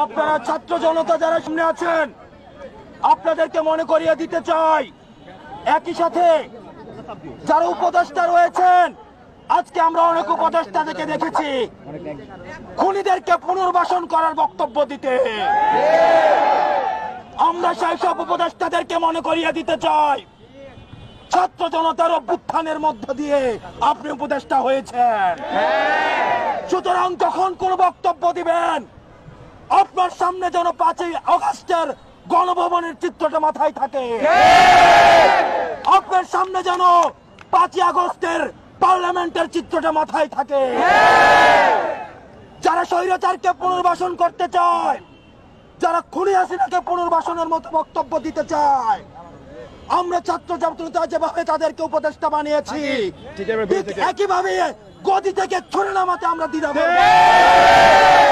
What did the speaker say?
আপনারা ছাত্র জনতা যারা সামনে আছেন আপনাদেরকে মনে করিয়ে দিতে চাই, একই সাথে যারা উপদেষ্টা রয়েছেন, আজকে আমরা অনেক উপদেষ্টা থেকে দেখেছি খুনিদেরকে পুনর্বাসন করার বক্তব্য দিতে। আমরা সেই সব উপদেষ্টাদেরকে মনে করিয়ে দিতে চাই, ছাত্র জনতার অভ্যুত্থানের মধ্য দিয়ে আপনি উপদেষ্টা হয়েছেন। সুতরাং যখন কোন বক্তব্য দিবেন, আপনার সামনে যেন 5ই আগস্টের গণভবনের চিত্রটা মাথায় থাকে, আপনার সামনে যেন 5ই আগস্টের পার্লামেন্টের চিত্রটা মাথায় থাকে। যারা স্বৈরাচারকে পুনর্বাসন করতে চায়, যারা খুনি হাসিনাকে পুনর্বাসনের মতো বক্তব্য দিতে চায়, আমরা ছাত্র জনতা যেভাবে তাদেরকে উপদেষ্টা বানিয়েছি, একইভাবে গদি থেকে ছুড়ে নামাতে আমরা দ্বিধা করব না।